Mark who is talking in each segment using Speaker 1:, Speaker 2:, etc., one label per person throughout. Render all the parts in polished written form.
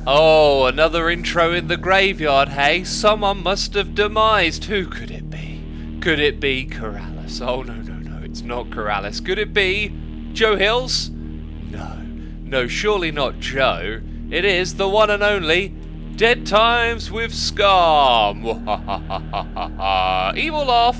Speaker 1: Oh, another intro in the graveyard, hey? Someone must have demised. Who could it be? Could it be Corrales? Oh, no, it's not Corrales. Could it be Joe Hills? No, surely not Joe. It is the one and only Dead Times with Scar. Evil laugh.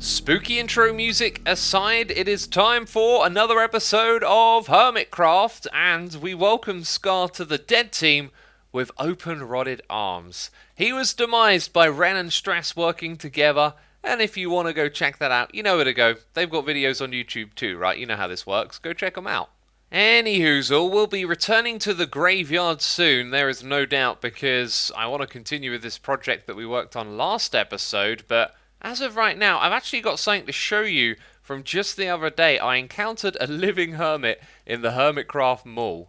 Speaker 1: Spooky intro music aside, it is time for another episode of Hermitcraft, and we welcome Scar to the Dead team with open-rodded arms. He was demised by Ren and Strass working together, and if you want to go check that out, you know where to go. They've got videos on YouTube too, right? You know how this works. Go check them out. Anyhoozle, we'll be returning to the graveyard soon, there is no doubt, because I want to continue with this project that we worked on last episode, but as of right now, I've actually got something to show you from just the other day. I encountered a living hermit in the Hermitcraft Mall.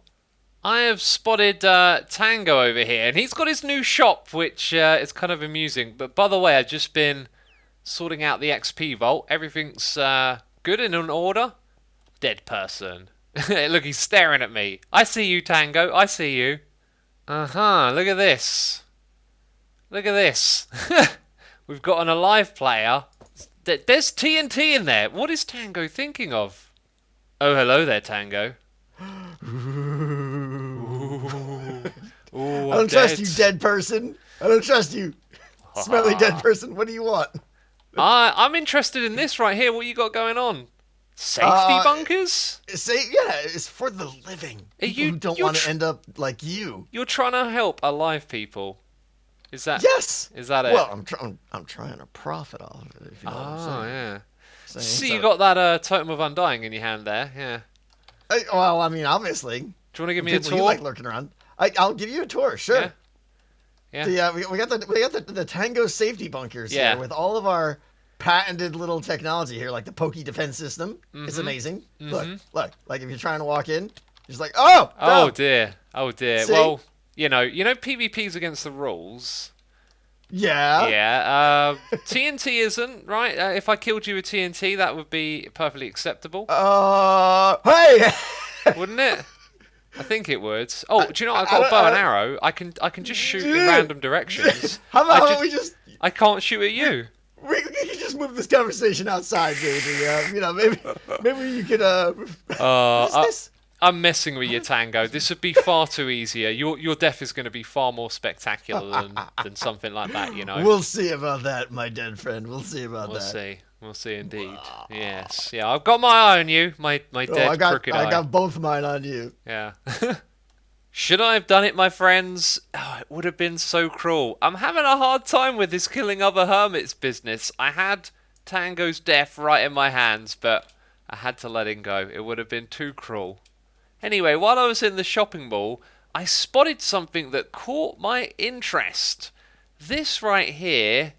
Speaker 1: I have spotted Tango over here, and he's got his new shop, which is kind of amusing. But by the way, I've just been sorting out the XP vault. Everything's good and in order. Dead person. Look, he's staring at me. I see you, Tango. I see you. Look at this. Look at this. We've got an alive player. There's TNT in there. What is Tango thinking of? Oh, hello there, Tango. Ooh,
Speaker 2: I don't trust you, dead person. I don't trust you. Smelly dead person. What do you want?
Speaker 1: I'm interested in this right here. What you got going on? Safety bunkers?
Speaker 2: It's for the living. People who don't want to end up like you.
Speaker 1: You're trying to help alive people. Is that?
Speaker 2: Yes.
Speaker 1: Is that it?
Speaker 2: Well, I'm trying to profit off of it. If you know what I'm saying.
Speaker 1: Yeah. See, you got that totem of undying in your hand there. Yeah.
Speaker 2: Well, I mean, obviously.
Speaker 1: Do you want to give me a tour?
Speaker 2: You like lurking around. I'll give you a tour. Sure.
Speaker 1: Yeah.
Speaker 2: We got the Tango safety bunkers here with all of our patented little technology here, like the pokey defense system. Mm-hmm. It's amazing. Mm-hmm. Look. Like if you're trying to walk in, you're just like, oh
Speaker 1: dear. See? Well, you know, PvP's against the rules.
Speaker 2: Yeah.
Speaker 1: Yeah. TNT isn't, right? If I killed you with TNT, that would be perfectly acceptable.
Speaker 2: Hey!
Speaker 1: Wouldn't it? I think it would. Oh, do you know what? I've got a bow and arrow. I can just shoot in random directions.
Speaker 2: How about we just...
Speaker 1: I can't shoot at you.
Speaker 2: We can just move this conversation outside, maybe. Maybe you could... what is this?
Speaker 1: I'm messing with you, Tango. This would be far too easier. Your death is going to be far more spectacular than something like that, you know.
Speaker 2: We'll see about that, my dead friend. We'll see about that.
Speaker 1: We'll see indeed. Yes. Yeah, I've got my eye on you, my dead crooked eye.
Speaker 2: I got both mine on you.
Speaker 1: Yeah. Should I have done it, my friends? Oh, it would have been so cruel. I'm having a hard time with this killing other hermits business. I had Tango's death right in my hands, but I had to let him go. It would have been too cruel. Anyway, while I was in the shopping mall, I spotted something that caught my interest. This right here,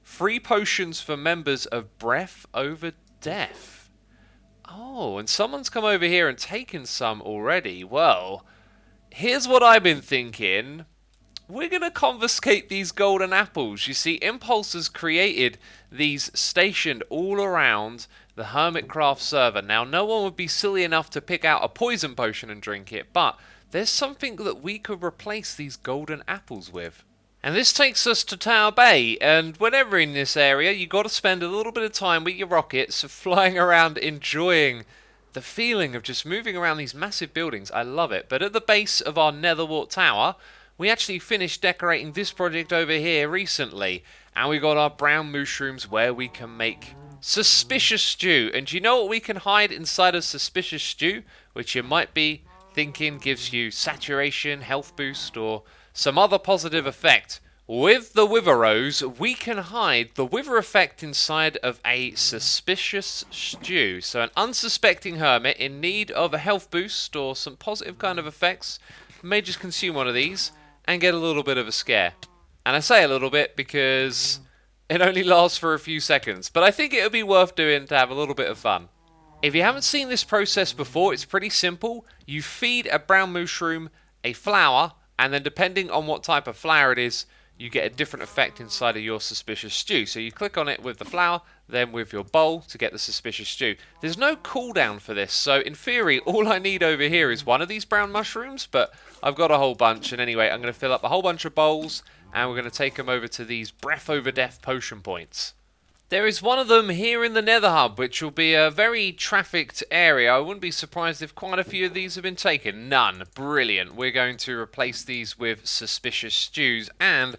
Speaker 1: free potions for members of Breath Over Death. Oh, and someone's come over here and taken some already. Well, here's what I've been thinking. We're going to confiscate these golden apples. You see, Impulse has created these stationed all around the Hermitcraft server. Now, no one would be silly enough to pick out a poison potion and drink it, but there's something that we could replace these golden apples with. And this takes us to Tower Bay, and whenever in this area, you got to spend a little bit of time with your rockets, flying around, enjoying the feeling of just moving around these massive buildings. I love it. But at the base of our Netherwart Tower, we actually finished decorating this project over here recently, and we got our brown mushrooms where we can make suspicious stew. And do you know what we can hide inside of suspicious stew? Which you might be thinking gives you saturation, health boost, or some other positive effect. With the Wither Rose, we can hide the Wither effect inside of a suspicious stew. So an unsuspecting hermit in need of a health boost or some positive kind of effects may just consume one of these and get a little bit of a scare. And I say a little bit because it only lasts for a few seconds, but I think it would be worth doing to have a little bit of fun. If you haven't seen this process before, it's pretty simple. You feed a brown mushroom a flower, and then depending on what type of flower it is, you get a different effect inside of your suspicious stew. So you click on it with the flour, then with your bowl to get the suspicious stew. There's no cooldown for this, so in theory, all I need over here is one of these brown mushrooms, but I've got a whole bunch, and anyway, I'm going to fill up a whole bunch of bowls, and we're going to take them over to these Breath Over Death potion points. There is one of them here in the Nether Hub, which will be a very trafficked area. I wouldn't be surprised if quite a few of these have been taken. None. Brilliant. We're going to replace these with suspicious stews, and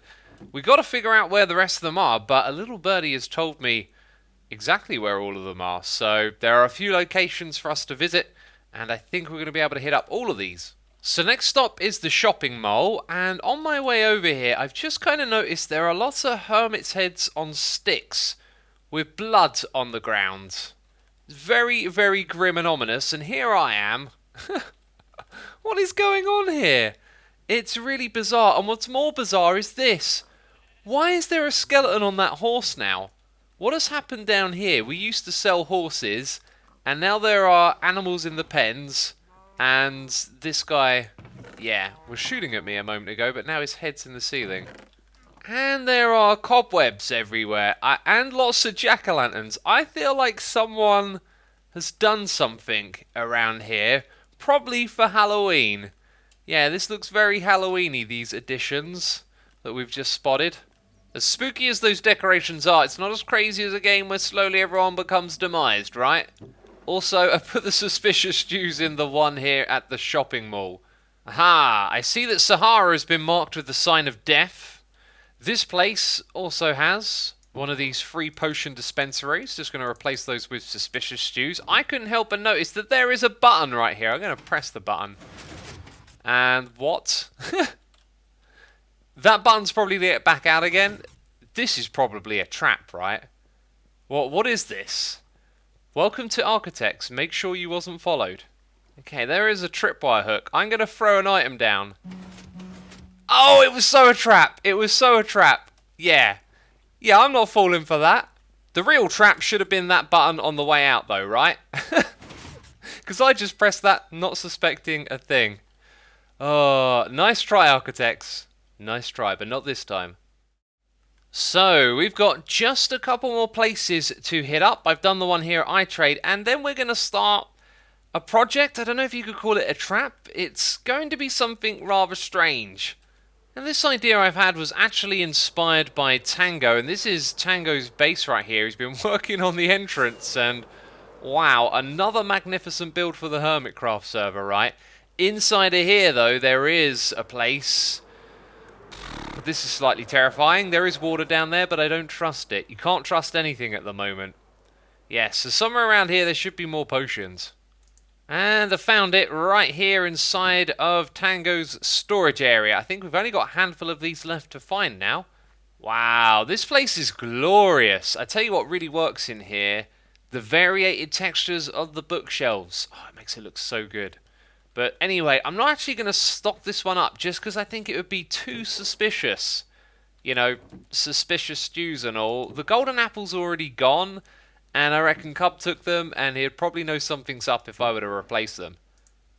Speaker 1: we've got to figure out where the rest of them are, but a little birdie has told me exactly where all of them are. So there are a few locations for us to visit, and I think we're going to be able to hit up all of these. So next stop is the shopping mall, and on my way over here, I've just kind of noticed there are lots of hermit's heads on sticks with blood on the ground. Very, very grim and ominous, and here I am. What is going on here? It's really bizarre, and what's more bizarre is this. Why is there a skeleton on that horse now? What has happened down here? We used to sell horses, and now there are animals in the pens, and this guy, yeah, was shooting at me a moment ago, but now his head's in the ceiling. And there are cobwebs everywhere, and lots of jack-o'-lanterns. I feel like someone has done something around here, probably for Halloween. Yeah, this looks very Halloween-y, these additions that we've just spotted. As spooky as those decorations are, it's not as crazy as a game where slowly everyone becomes demised, right? Also, I put the suspicious stews in the one here at the shopping mall. Aha, I see that Sahara has been marked with the sign of death. This place also has one of these free potion dispensaries. Just going to replace those with suspicious stews. I couldn't help but notice that there is a button right here. I'm going to press the button. And what? That button's probably to get back out again. This is probably a trap, right? What is this? Welcome to Architects. Make sure you wasn't followed. Okay, there is a tripwire hook. I'm going to throw an item down. Oh, it was so a trap. It was so a trap. Yeah. Yeah, I'm not falling for that. The real trap should have been that button on the way out, though, right? Because I just pressed that, not suspecting a thing. Oh, nice try, Architects. Nice try, but not this time. So, we've got just a couple more places to hit up. I've done the one here at iTrade, and then we're going to start a project. I don't know if you could call it a trap. It's going to be something rather strange. And this idea I've had was actually inspired by Tango, and this is Tango's base right here. He's been working on the entrance, and wow, another magnificent build for the Hermitcraft server, right? Inside of here, though, there is a place. This is slightly terrifying. There is water down there, but I don't trust it. You can't trust anything at the moment. Yes, so somewhere around here there should be more potions. And I found it right here inside of Tango's storage area. I think we've only got a handful of these left to find now. Wow, this place is glorious. I tell you what really works in here. The variated textures of the bookshelves. Oh, it makes it look so good. But anyway, I'm not actually going to stock this one up just because I think it would be too suspicious. You know, suspicious stews and all. The golden apple's already gone. And I reckon Cub took them, and he'd probably know something's up if I were to replace them.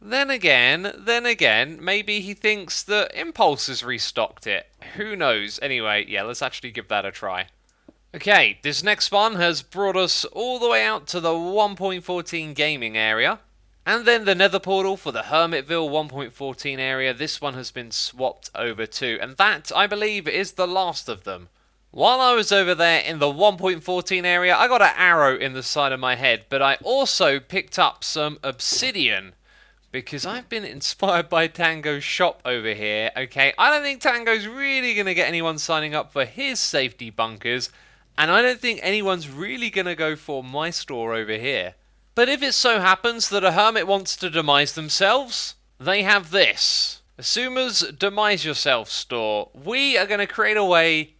Speaker 1: Then again, maybe he thinks that Impulse has restocked it. Who knows? Anyway, yeah, let's actually give that a try. Okay, this next one has brought us all the way out to the 1.14 gaming area. And then the nether portal for the Hermitville 1.14 area. This one has been swapped over too. And that, I believe, is the last of them. While I was over there in the 1.14 area, I got an arrow in the side of my head, but I also picked up some obsidian, because I've been inspired by Tango's shop over here, okay? I don't think Tango's really going to get anyone signing up for his safety bunkers, and I don't think anyone's really going to go for my store over here. But if it so happens that a hermit wants to demise themselves, they have this. Xisuma's Demise Yourself store. We are going to create a way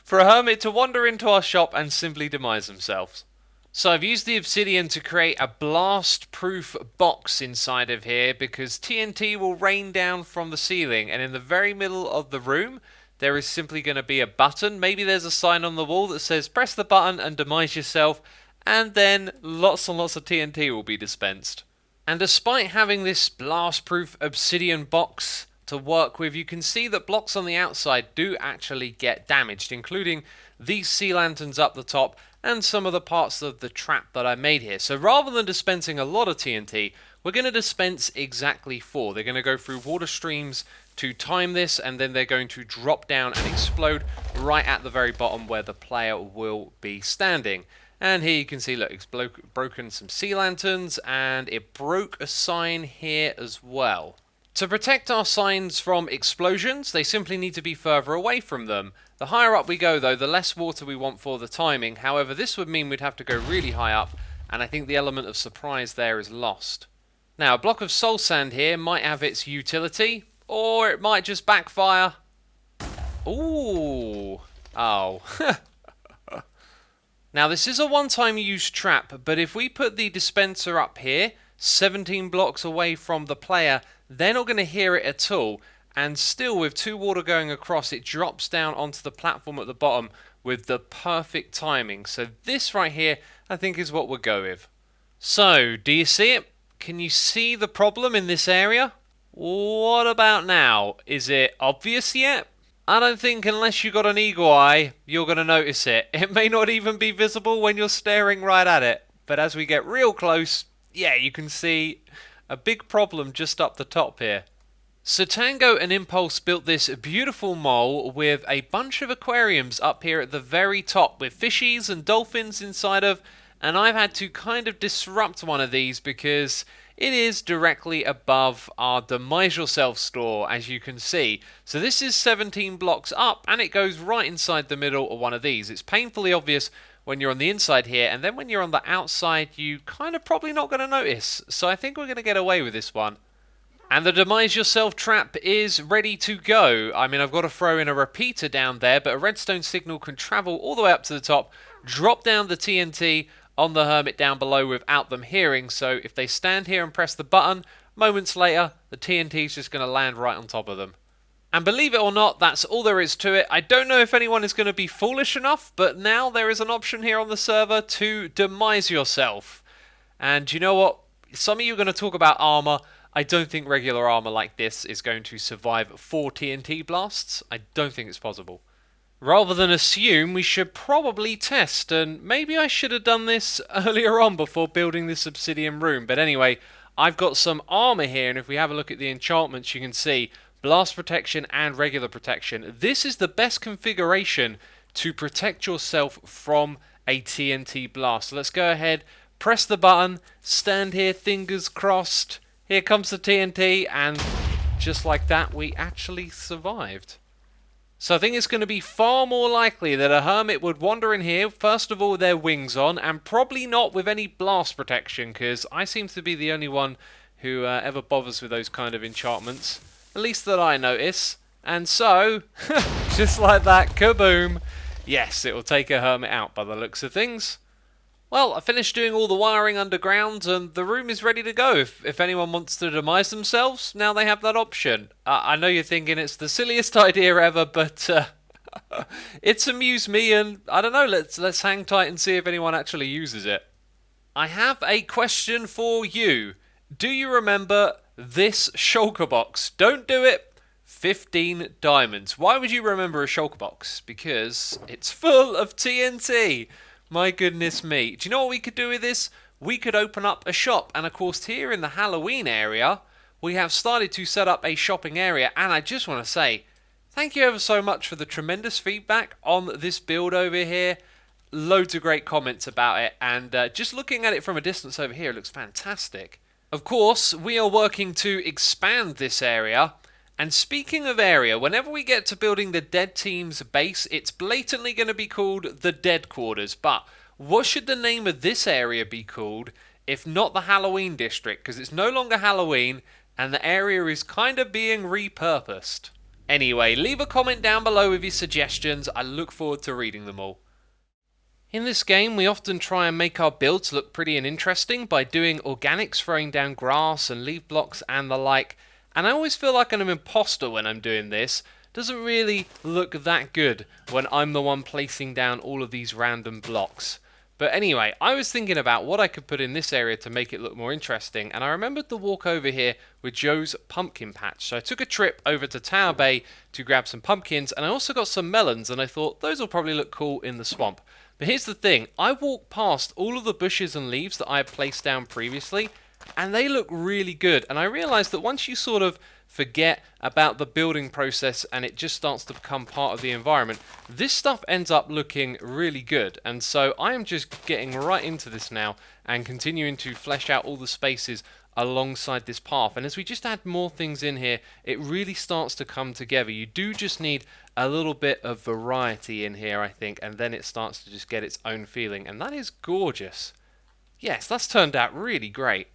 Speaker 1: for a hermit to wander into our shop and simply demise themselves. So I've used the obsidian to create a blast-proof box inside of here because TNT will rain down from the ceiling, and in the very middle of the room there is simply going to be a button. Maybe there's a sign on the wall that says press the button and demise yourself, and then lots and lots of TNT will be dispensed. And despite having this blast-proof obsidian box to work with, you can see that blocks on the outside do actually get damaged, including these sea lanterns up the top and some of the parts of the trap that I made here. So rather than dispensing a lot of TNT, we're going to dispense exactly 4. They're going to go through water streams to time this, and then they're going to drop down and explode right at the very bottom where the player will be standing. And here you can see, look, it's broken some sea lanterns, and it broke a sign here as well. To protect our signs from explosions, they simply need to be further away from them. The higher up we go, though, the less water we want for the timing. However, this would mean we'd have to go really high up, and I think the element of surprise there is lost. Now, a block of soul sand here might have its utility, or it might just backfire. Ooh. Oh. Now, this is a one-time use trap, but if we put the dispenser up here, 17 blocks away from the player, they're not going to hear it at all, and still with 2 water going across, it drops down onto the platform at the bottom with the perfect timing. So this right here, I think, is what we'll go with. So, do you see it? Can you see the problem in this area? What about now? Is it obvious yet? I don't think unless you got an eagle eye, you're going to notice it. It may not even be visible when you're staring right at it. But as we get real close, yeah, you can see a big problem just up the top here. So Tango and Impulse built this beautiful mole with a bunch of aquariums up here at the very top with fishies and dolphins inside of, and I've had to kind of disrupt one of these because it is directly above our Demise Yourself store, as you can see. So this is 17 blocks up, and it goes right inside the middle of one of these. It's painfully obvious when you're on the inside here, and then when you're on the outside, you kind of probably not going to notice. So I think we're going to get away with this one. And the Demise Yourself trap is ready to go. I mean, I've got to throw in a repeater down there, but a redstone signal can travel all the way up to the top, drop down the TNT on the Hermit down below without them hearing. So if they stand here and press the button, moments later, the TNT is just going to land right on top of them. And believe it or not, that's all there is to it. I don't know if anyone is going to be foolish enough, but now there is an option here on the server to demise yourself. And you know what? Some of you are going to talk about armor. I don't think regular armor like this is going to survive 4 TNT blasts. I don't think it's possible. Rather than assume, we should probably test, and maybe I should have done this earlier on before building this obsidian room. But anyway, I've got some armor here, and if we have a look at the enchantments, you can see blast protection and regular protection. This is the best configuration to protect yourself from a TNT blast. So let's go ahead, press the button, stand here, fingers crossed. Here comes the TNT, and just like that, we actually survived. So I think it's going to be far more likely that a hermit would wander in here, first of all with their wings on, and probably not with any blast protection, because I seem to be the only one who ever bothers with those kind of enchantments. At least that I notice. And so, just like that, kaboom! Yes, it will take a hermit out by the looks of things. Well, I finished doing all the wiring underground, and the room is ready to go. If anyone wants to demise themselves, now they have that option. I know you're thinking it's the silliest idea ever, but it's amused me, and I don't know, let's hang tight and see if anyone actually uses it. I have a question for you. Do you remember this shulker box? Don't do it. 15 diamonds. Why would you remember a shulker box? Because it's full of TNT. My goodness me. Do you know what we could do with this? We could open up a shop. And of course, here in the Halloween area, we have started to set up a shopping area. And I just want to say, thank you ever so much for the tremendous feedback on this build over here. Loads of great comments about it. And just looking at it from a distance over here, it looks fantastic. Of course, we are working to expand this area. And speaking of area, whenever we get to building the Dead Team's base, it's blatantly going to be called the Dead Quarters. But what should the name of this area be called if not the Halloween District? Because it's no longer Halloween and the area is kind of being repurposed. Anyway, leave a comment down below with your suggestions. I look forward to reading them all. In this game, we often try and make our builds look pretty and interesting by doing organics, throwing down grass and leaf blocks and the like. And I always feel like I'm an imposter when I'm doing this. Doesn't really look that good when I'm the one placing down all of these random blocks. But anyway, I was thinking about what I could put in this area to make it look more interesting, and I remembered the walk over here with Joe's pumpkin patch. So I took a trip over to Tower Bay to grab some pumpkins, and I also got some melons, and I thought those will probably look cool in the swamp. But here's the thing, I walked past all of the bushes and leaves that I had placed down previously, and they look really good. And I realized that once you sort of forget about the building process and it just starts to become part of the environment, this stuff ends up looking really good. And so I am just getting right into this now and continuing to flesh out all the spaces alongside this path. And as we just add more things in here, it really starts to come together. You do just need a little bit of variety in here, I think, and then it starts to just get its own feeling. And that is gorgeous. Yes, that's turned out really great.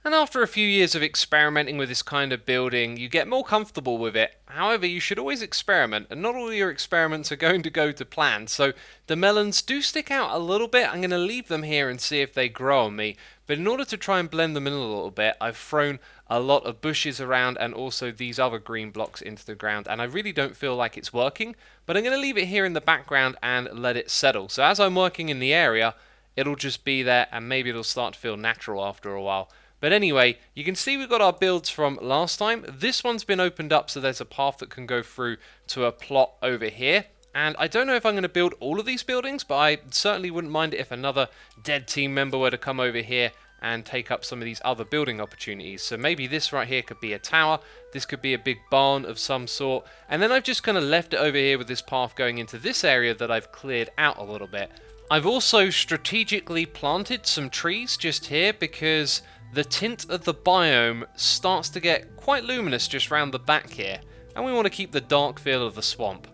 Speaker 1: And after a few years of experimenting with this kind of building, you get more comfortable with it. However, you should always experiment, and not all your experiments are going to go to plan. So the melons do stick out a little bit. I'm going to leave them here and see if they grow on me. But in order to try and blend them in a little bit, I've thrown a lot of bushes around and also these other green blocks into the ground. And I really don't feel like it's working, but I'm going to leave it here in the background and let it settle. So as I'm working in the area, it'll just be there, and maybe it'll start to feel natural after a while. But anyway, you can see we've got our builds from last time. This one's been opened up, so there's a path that can go through to a plot over here. And I don't know if I'm going to build all of these buildings, but I certainly wouldn't mind it if another dead team member were to come over here and take up some of these other building opportunities. So maybe this right here could be a tower. This could be a big barn of some sort. And then I've just kind of left it over here with this path going into this area that I've cleared out a little bit. I've also strategically planted some trees just here because the tint of the biome starts to get quite luminous just round the back here, and we want to keep the dark feel of the swamp.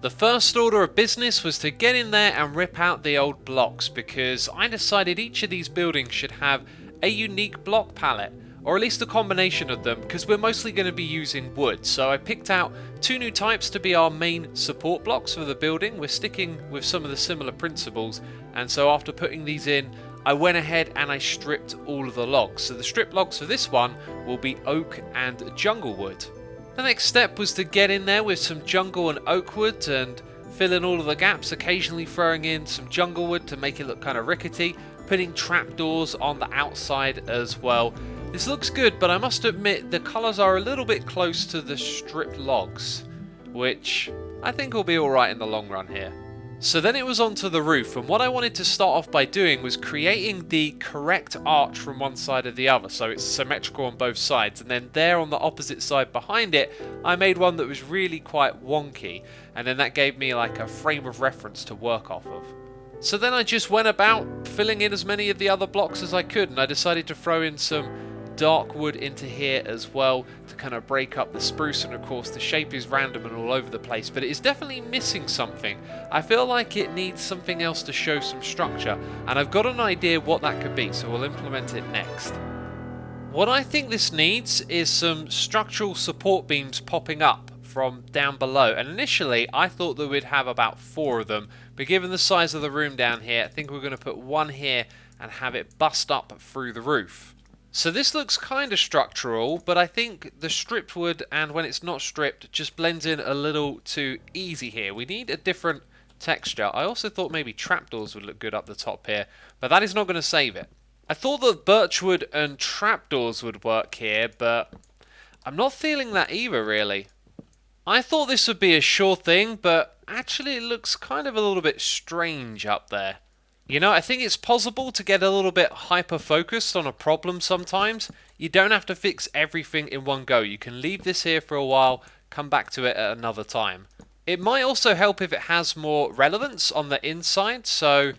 Speaker 1: The first order of business was to get in there and rip out the old blocks, because I decided each of these buildings should have a unique block palette, or at least a combination of them, because we're mostly going to be using wood. So I picked out 2 new types to be our main support blocks for the building. We're sticking with some of the similar principles, and so after putting these in, I went ahead and I stripped all of the logs. So the stripped logs for this one will be oak and jungle wood. The next step was to get in there with some jungle and oak wood and fill in all of the gaps, occasionally throwing in some jungle wood to make it look kind of rickety, putting trapdoors on the outside as well. This looks good, but I must admit the colours are a little bit close to the stripped logs, which I think will be alright in the long run here. So then it was onto the roof, and what I wanted to start off by doing was creating the correct arch from one side or the other, so it's symmetrical on both sides. And then there on the opposite side behind it, I made one that was really quite wonky, and then that gave me like a frame of reference to work off of. So then I just went about filling in as many of the other blocks as I could, and I decided to throw in some dark wood into here as well to kind of break up the spruce. And of course the shape is random and all over the place, but it is definitely missing something. I feel like it needs something else to show some structure, and I've got an idea what that could be, so we'll implement it next. What I think this needs is some structural support beams popping up from down below, and initially I thought that we'd have about 4 of them, but given the size of the room down here, I think we're going to put one here and have it bust up through the roof. So this looks kind of structural, but I think the stripped wood, and when it's not stripped, just blends in a little too easy here. We need a different texture. I also thought maybe trapdoors would look good up the top here, but that is not going to save it. I thought that birchwood and trapdoors would work here, but I'm not feeling that either, really. I thought this would be a sure thing, but actually it looks kind of a little bit strange up there. You know, I think it's possible to get a little bit hyper-focused on a problem sometimes. You don't have to fix everything in one go. You can leave this here for a while, come back to it at another time. It might also help if it has more relevance on the inside, so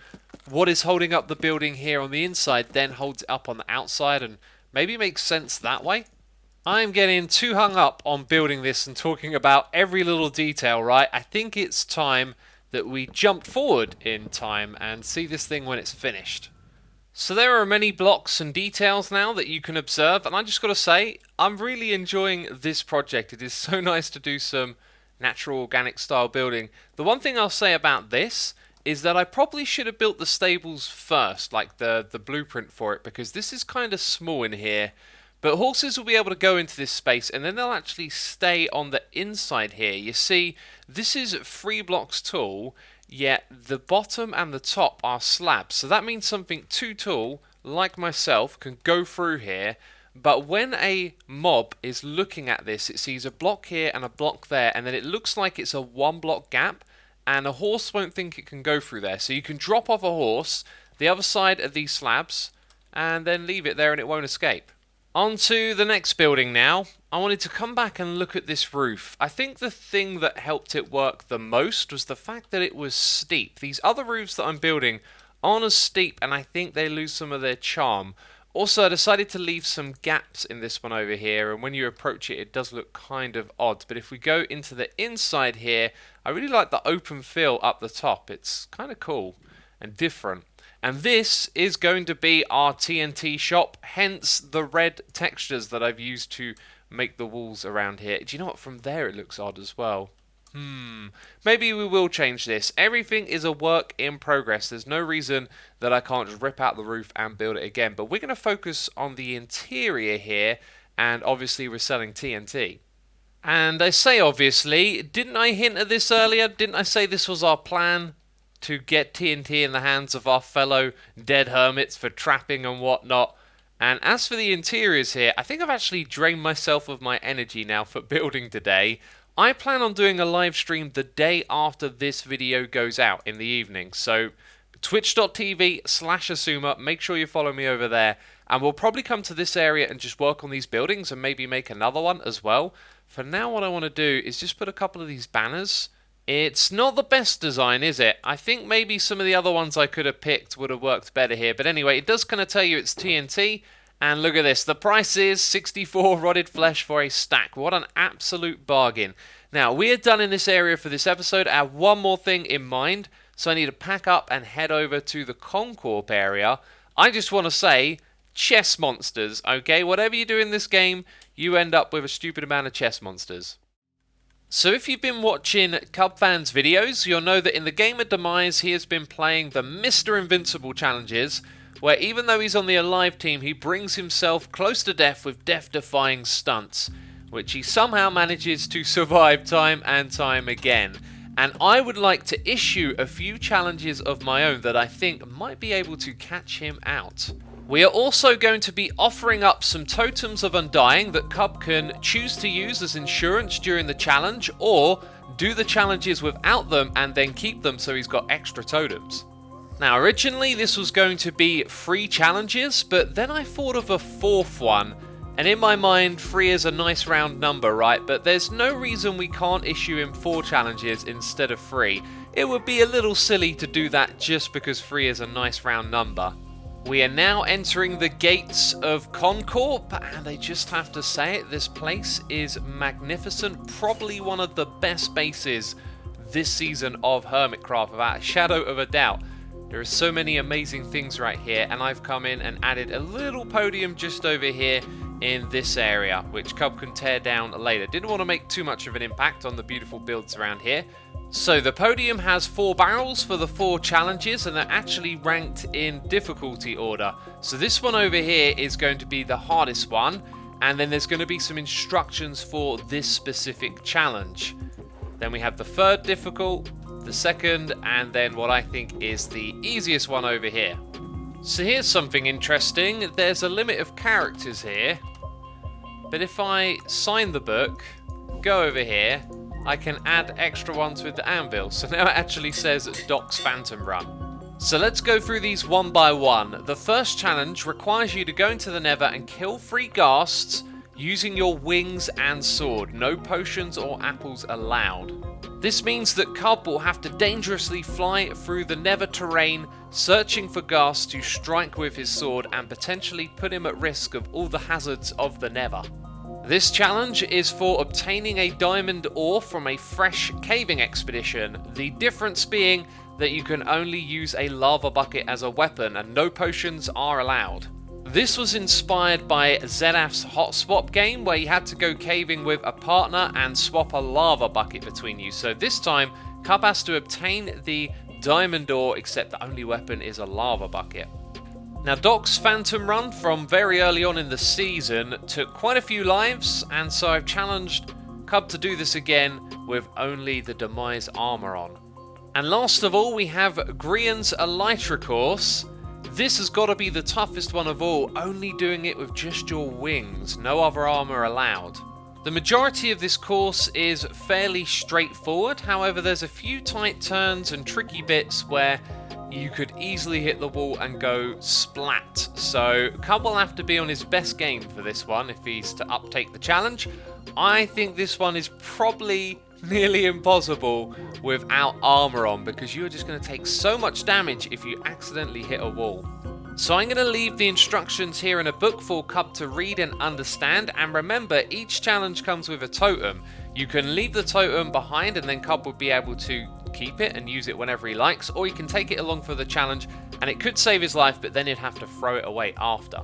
Speaker 1: what is holding up the building here on the inside then holds it up on the outside, and maybe makes sense that way. I'm getting too hung up on building this and talking about every little detail, right? I think it's time that we jump forward in time and see this thing when it's finished. So there are many blocks and details now that you can observe, and I just got to say, I'm really enjoying this project. It is so nice to do some natural organic style building. The one thing I'll say about this is that I probably should have built the stables first, like the blueprint for it, because this is kind of small in here. But horses will be able to go into this space, and then they'll actually stay on the inside here. You see, this is 3 blocks tall. yet the bottom and the top are slabs. So that means something too tall, like myself, can go through here. But when a mob is looking at this, it sees a block here and a block there, and then it looks like it's a 1-block gap, and a horse won't think it can go through there. So you can drop off a horse the other side of these slabs, and then leave it there and it won't escape. On to the next building now. I wanted to come back and look at this roof. I think the thing that helped it work the most was the fact that it was steep. These other roofs that I'm building aren't as steep, and I think they lose some of their charm. Also, I decided to leave some gaps in this one over here, and when you approach it, it does look kind of odd. But if we go into the inside here, I really like the open feel up the top. It's kind of cool and different. And this is going to be our TNT shop, hence the red textures that I've used to make the walls around here. Do you know what? From there it looks odd as well. Maybe we will change this. Everything is a work in progress. There's no reason that I can't just rip out the roof and build it again. But we're going to focus on the interior here, and obviously we're selling TNT. And I say obviously, didn't I hint at this earlier? Didn't I say this was our plan? To get TNT in the hands of our fellow dead hermits for trapping and whatnot. And as for the interiors here, I think I've actually drained myself of my energy now for building today. I plan on doing a live stream the day after this video goes out in the evening. So twitch.tv/Xisuma, make sure you follow me over there. And we'll probably come to this area and just work on these buildings and maybe make another one as well. For now, what I want to do is just put a couple of these banners. It's not the best design, is it? I think maybe some of the other ones I could have picked would have worked better here. But anyway, it does kind of tell you it's TNT. And look at this. The price is 64 rotted flesh for a stack. What an absolute bargain. Now, we are done in this area for this episode. I have one more thing in mind. So I need to pack up and head over to the Concorp area. I just want to say, chess monsters, okay? Whatever you do in this game, you end up with a stupid amount of chess monsters. So if you've been watching Cubfan's videos, you'll know that in the game of Demise, he has been playing the Mr. Invincible challenges, where even though he's on the alive team, he brings himself close to death with death-defying stunts, which he somehow manages to survive time and time again. And I would like to issue a few challenges of my own that I think might be able to catch him out. We are also going to be offering up some totems of undying that Cub can choose to use as insurance during the challenge, or do the challenges without them and then keep them so he's got extra totems. Now, originally this was going to be 3 challenges, but then I thought of a 4th one, and in my mind 3 is a nice round number, right? But there's no reason we can't issue him 4 challenges instead of 3. It would be a little silly to do that just because 3 is a nice round number. We are now entering the gates of Concorp, and I just have to say it, this place is magnificent. Probably one of the best bases this season of Hermitcraft, without a shadow of a doubt. There are so many amazing things right here, and I've come in and added a little podium just over here in this area, which Cub can tear down later. Didn't want to make too much of an impact on the beautiful builds around here. So the podium has 4 barrels for the 4 challenges, and they're actually ranked in difficulty order. So this one over here is going to be the hardest one, and then there's going to be some instructions for this specific challenge. Then we have the 3rd difficult, the 2nd, and then what I think is the easiest one over here. So here's something interesting. There's a limit of characters here, but if I sign the book, go over here, I can add extra ones with the anvil. So now it actually says Doc's Phantom Run. So let's go through these one by one. The first challenge requires you to go into the Nether and kill 3 ghasts using your wings and sword. No potions or apples allowed. This means that Cub will have to dangerously fly through the Nether terrain, searching for ghasts to strike with his sword and potentially put him at risk of all the hazards of the Nether. This challenge is for obtaining a diamond ore from a fresh caving expedition, the difference being that you can only use a lava bucket as a weapon and no potions are allowed. This was inspired by Zedaf's Hot Swap game, where you had to go caving with a partner and swap a lava bucket between you. So this time, Cub has to obtain the diamond ore, except the only weapon is a lava bucket. Now, Doc's Phantom Run from very early on in the season took quite a few lives, and so I've challenged Cub to do this again with only the Demise armor on. And last of all, we have Grian's Elytra course. This has got to be the toughest one of all, only doing it with just your wings, no other armor allowed. The majority of this course is fairly straightforward, however there's a few tight turns and tricky bits where you could easily hit the wall and go splat. So Cub will have to be on his best game for this one if he's to uptake the challenge. I think this one is probably nearly impossible without armor on, because you're just going to take so much damage if you accidentally hit a wall. So I'm going to leave the instructions here in a book for Cub to read and understand, and remember, each challenge comes with a totem. You can leave the totem behind and then Cub will be able to keep it and use it whenever he likes, or you can take it along for the challenge and it could save his life, but then he'd have to throw it away after.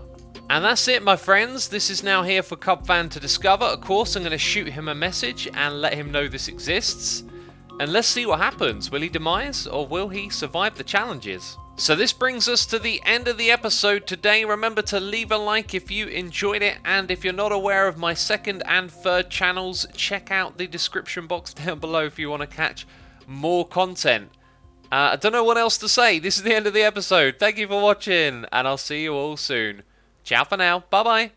Speaker 1: And that's it, my friends. This is now here for Cubfan to discover. Of course, I'm going to shoot him a message and let him know this exists. And let's see what happens. Will he demise or will he survive the challenges? So this brings us to the end of the episode today. Remember to leave a like if you enjoyed it, and if you're not aware of my second and third channels, check out the description box down below if you want to catch more content. I don't know what else to say. This is the end of the episode. Thank you for watching, and I'll see you all soon. Ciao for now. Bye bye.